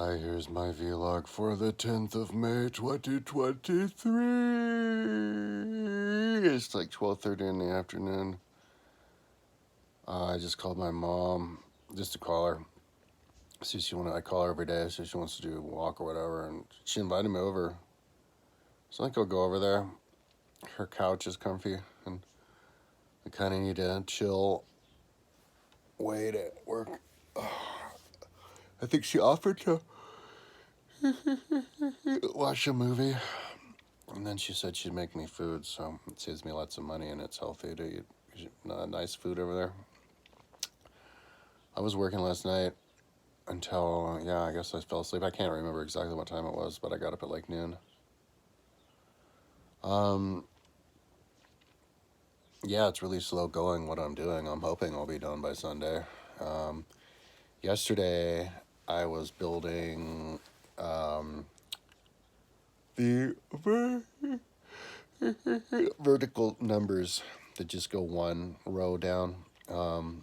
Hi, here's my vlog for the 10th of May, 2023. It's like 12:30 in the afternoon. I just called my mom just to call her. I call her every day, so she wants to do a walk or whatever, and she invited me over. So I think I'll go over there. Her couch is comfy, and I kind of need a chill way to work. I think she offered to watch a movie. And then she said she'd make me food, so it saves me lots of money and it's healthy to eat nice food over there. I was working last night until, I guess I fell asleep. I can't remember exactly what time it was, but I got up at like noon. Yeah, it's really slow going what I'm doing. I'm hoping I'll be done by Sunday. Yesterday, I was building the vertical numbers that just go one row down. But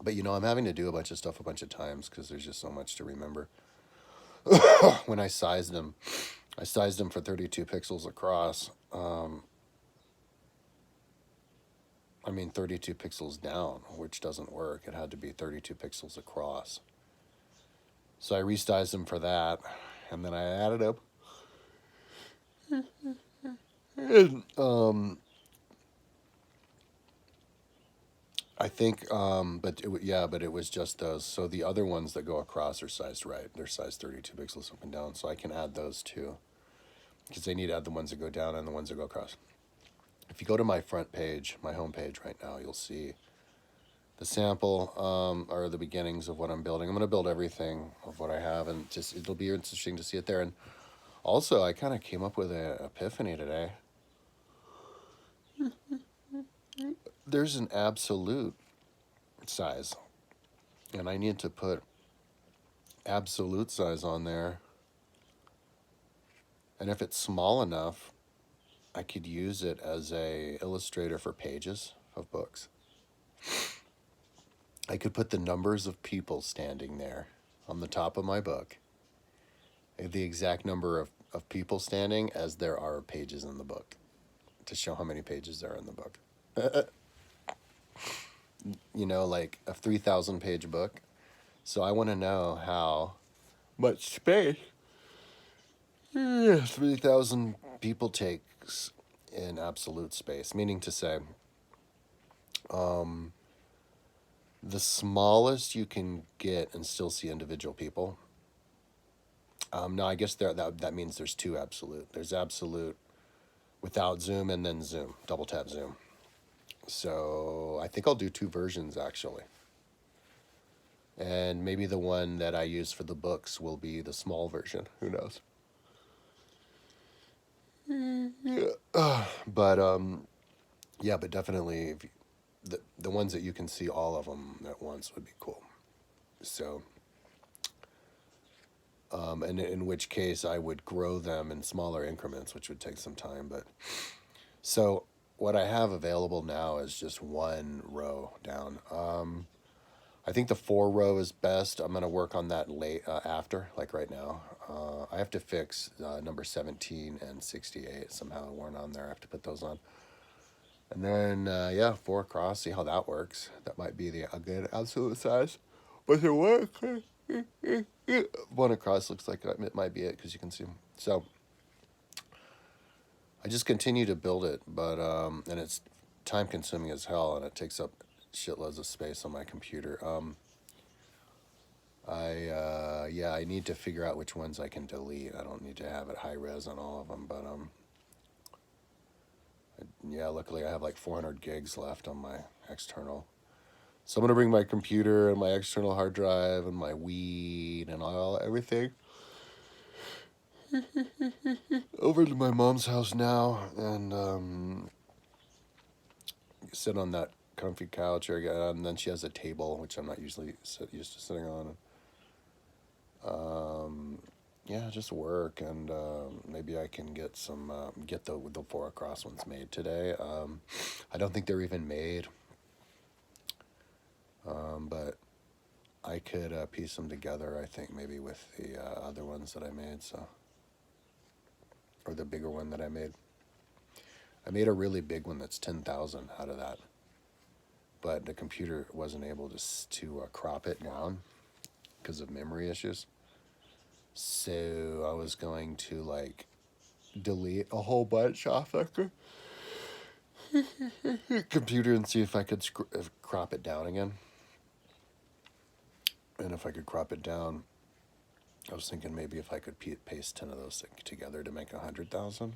I'm having to do a bunch of stuff a bunch of times because there's just so much to remember. When I sized them for 32 pixels across. 32 pixels down, which doesn't work. It had to be 32 pixels across. So I resized them for that, and then I added up. And, I think, but it was just those. So the other ones that go across are sized right. They're sized 32 pixels up and down, so I can add those too, because they need to add the ones that go down and the ones that go across. If you go to my front page, my home page right now, you'll see the sample or the beginnings of what I'm building. I'm going to build everything of what I have, and just it'll be interesting to see it there. And also, I kind of came up with an epiphany today. There's an absolute size, and I need to put absolute size on there. And if it's small enough, I could use it as a illustrator for pages of books. I could put the numbers of people standing there on the top of my book, the exact number of people standing as there are pages in the book, to show how many pages there are in the book. Like a 3,000 page book. So I want to know how much space 3,000 people takes in absolute space, meaning to say, the smallest you can get and still see individual people. No, I guess that means there's two absolute. There's absolute without zoom and then zoom, double tap zoom. So I think I'll do two versions actually. And maybe the one that I use for the books will be the small version. Who knows? Yeah. But definitely if the ones that you can see all of them at once would be cool. So, and in which case I would grow them in smaller increments, which would take some time. But so what I have available now is just one row down. I think the 4 row is best. I'm gonna work on that after, like right now. I have to fix number 17 and 68 somehow weren't on there. I have to put those on. And then 4 across. See how that works. That might be a good absolute size. But it works. One across looks like it might be it because you can see. So I just continue to build it, but and it's time consuming as hell, and it takes up shitloads of space on my computer. I need to figure out which ones I can delete. I don't need to have it high res on all of them, but luckily I have like 400 gigs left on my external. So I'm gonna bring my computer and my external hard drive and my weed and everything over to my mom's house now and sit on that comfy couch, and then she has a table which I'm not usually used to sitting on. Just work, and maybe I can get the 4 across ones made today. I don't think they're even made, but I could piece them together, I think, maybe with the other ones that I made, so, or the bigger one that I made. I made a really big one that's 10,000 out of that, but the computer wasn't able to crop it down because of memory issues. So I was going to like delete a whole bunch off the computer and see if I could crop it down again. And if I could crop it down, I was thinking maybe if I could paste 10 of those together to make 100,000.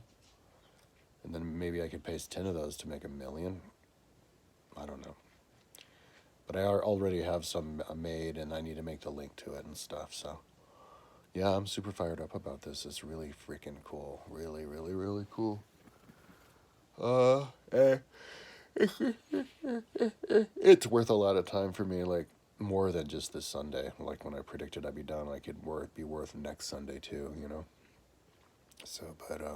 And then maybe I could paste 10 of those to make 1,000,000. I don't know. But I already have some made, and I need to make the link to it and stuff. So, yeah, I'm super fired up about this. It's really freaking cool. Really, really, really cool. It's worth a lot of time for me, like, more than just this Sunday. Like, when I predicted I'd be done, like, it'd be worth next Sunday, too, you know? So, but, I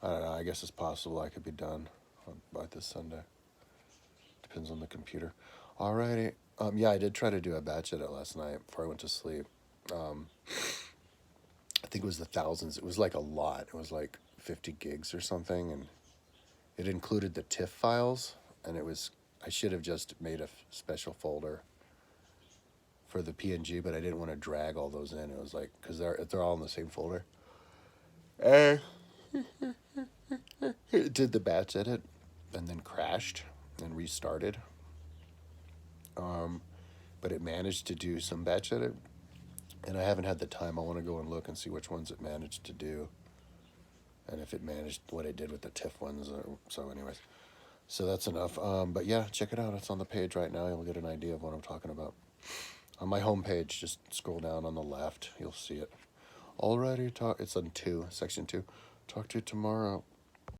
don't know. I guess it's possible I could be done by this Sunday. Depends on the computer. Alrighty. Yeah, I did try to do a batch edit last night before I went to sleep. I think it was the thousands. It was like a lot. It was like 50 gigs or something, and it included the TIFF files, and it was, I should have just made a special folder for the PNG, but I didn't want to drag all those in. It was like, because they're all in the same folder. It did the batch edit and then crashed and restarted. But it managed to do some batch edit, and I haven't had the time. I want to go and look and see which ones it managed to do, and if it managed what it did with the TIFF ones. So anyways, so that's enough. But yeah, check it out. It's on the page right now. You'll get an idea of what I'm talking about. On my homepage, just scroll down on the left. You'll see it. Alrighty, it's on 2, section 2. Talk to you tomorrow.